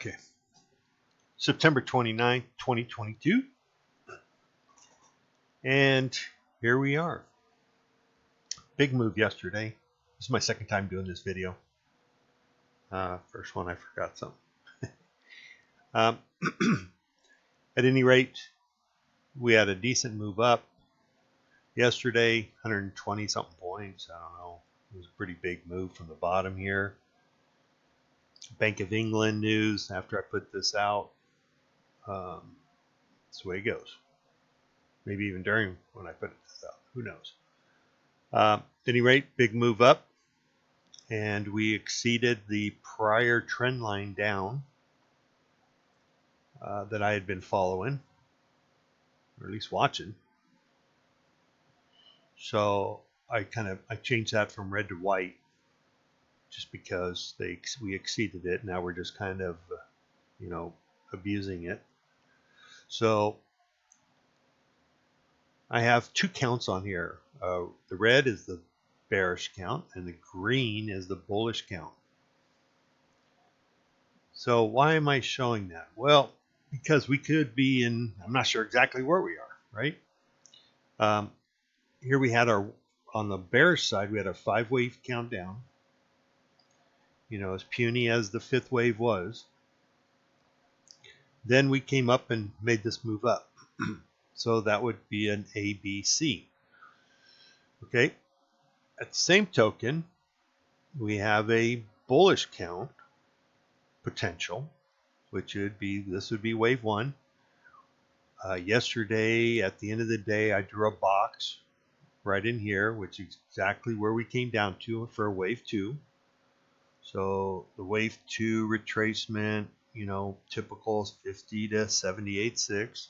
Okay, September 29th, 2022, and here we are. Big move yesterday. This is my second time doing this video. First one I forgot something. um, at any rate, we had a decent move up yesterday, 120 something points. I don't know. It was a pretty big move from the bottom here. Bank of England news after I put this out. That's the way it goes. Maybe even during when I put this out. Who knows? At any rate, big move up. And we exceeded the prior trend line down that I had been following, or at least watching. So I changed that from red to white just because we exceeded it. Now we're just kind of, abusing it. So I have two counts on here. The red is the bearish count and the green is the bullish count. So why am I showing that? Well, because we could be in, I'm not sure exactly where we are, right? Here we had on the bearish side, we had a 5-wave countdown. As puny as the 5th wave was. Then we came up and made this move up. So that would be an ABC. Okay. At the same token, we have a bullish count potential, which this would be wave 1. Yesterday, at the end of the day, I drew a box right in here, which is exactly where we came down to for wave 2. So the wave 2 retracement, typical is 50 to 78.6.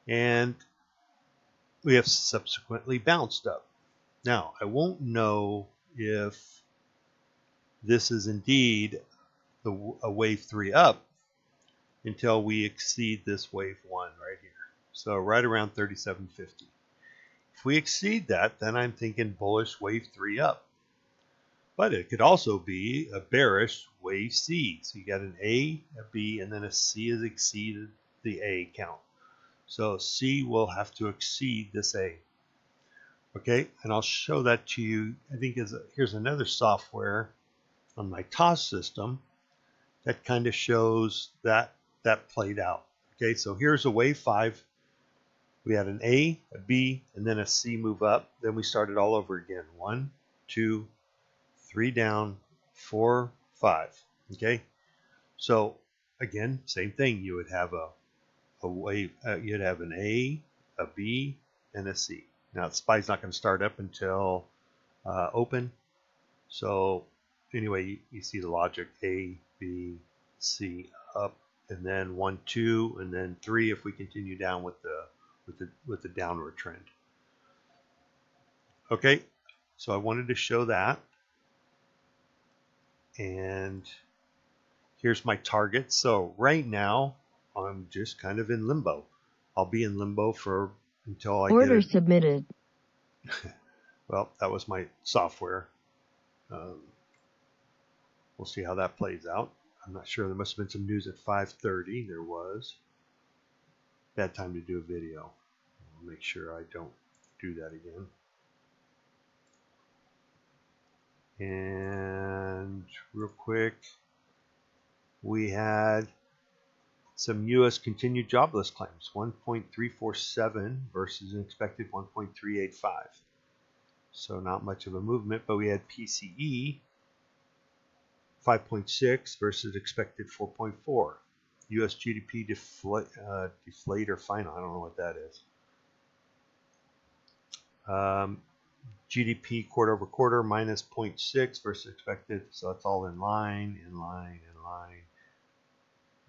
And we have subsequently bounced up. Now, I won't know if this is indeed a wave 3 up until we exceed this wave 1 right here. So right around 37.50. If we exceed that, then I'm thinking bullish wave 3 up. But it could also be a bearish wave C. So you got an A, a B, and then a C has exceeded the A count. So C will have to exceed this A. Okay, and I'll show that to you. I think here's another software on my TOS system that kind of shows that played out. Okay, so here's a wave 5. We had an A, a B, and then a C move up. Then we started all over again. 1, 2, 3 down, 4, 5. Okay, so again, same thing. You would have a wave. You'd have an A, a B, and a C. Now the SPY's not going to start up until open. So anyway, you see the logic: A, B, C up, and then 1, 2, and then 3 if we continue down with the downward trend. Okay, so I wanted to show that. And here's my target. So right now, I'm just kind of in limbo. I'll be in limbo until I get it. Order submitted. Well, that was my software. We'll see how that plays out. I'm not sure. There must have been some news at 5:30. There was. Bad time to do a video. I'll make sure I don't do that again. And real quick, we had some U.S. continued jobless claims, 1.347 versus an expected 1.385. So not much of a movement, but we had PCE 5.6 versus expected 4.4. U.S. GDP deflator final. I don't know what that is. GDP quarter over quarter minus 0.6 versus expected. So it's all in line.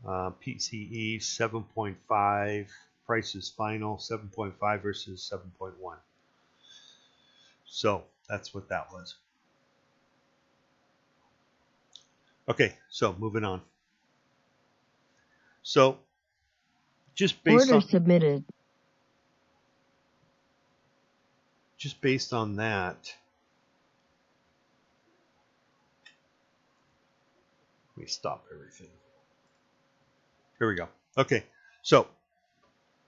PCE 7.5. Prices final 7.5 versus 7.1. So that's what that was. Okay, so moving on. So just based Order submitted. Just based on that, Let me stop everything. Here we go. Okay, so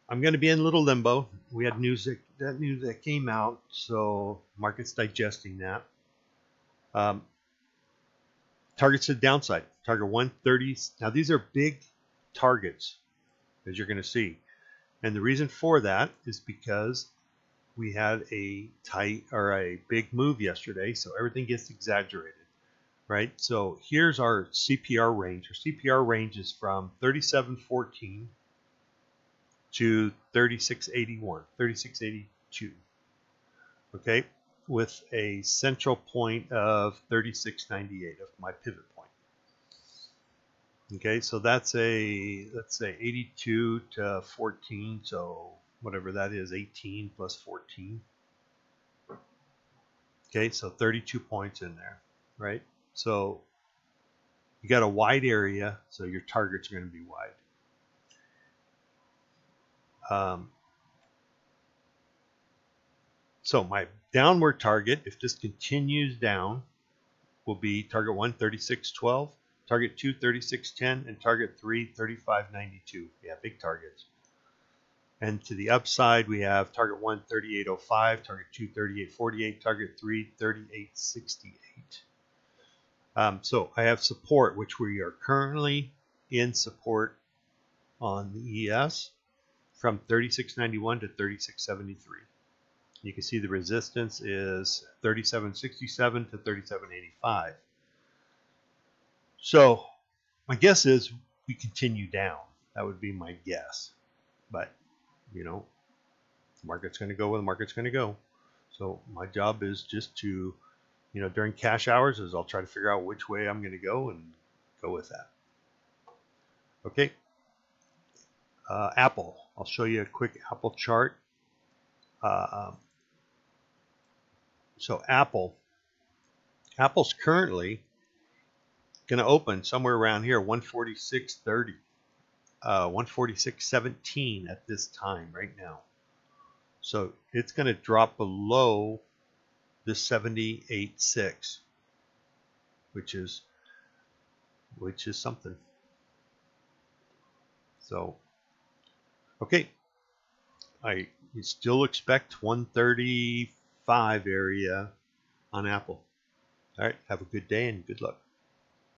I'm going to be in a little limbo. We had news that came out, so market's digesting that. Targets to the downside. Target 130. Now these are big targets, as you're going to see, and the reason for that is because we had a tight or a big move yesterday, so everything gets exaggerated, right? So here's our CPR range. Our CPR range is from 37.14 to 36.81, 36.82. Okay, with a central point of 36.98 of my pivot point. Okay, so that's a, let's say 82 to 14, so whatever that is, 18 plus 14. Okay, so 32 points in there, right? So you got a wide area, so your targets are going to be wide. So my downward target, if this continues down, will be target 1, 36.12, target 2, 36.10, and target 3, 35.92. Yeah, big targets. And to the upside, we have target 1, 38.05, target 2, 38.48, target 3, 38.68. So I have support, which we are currently in support on the ES from 36.91 to 36.73. You can see the resistance is 37.67 to 37.85. So my guess is we continue down. That would be my guess. But, you know, the market's going to go where the market's going to go. So my job is just to, you know, during cash hours is I'll try to figure out which way I'm going to go and go with that. Okay. Apple. I'll show you a quick Apple chart. So Apple's currently going to open somewhere around here, 146.30, 146.17 at this time right now. So it's going to drop below the 78.6, which is something. So, okay, I still expect 135 area on Apple. All right, have a good day and good luck.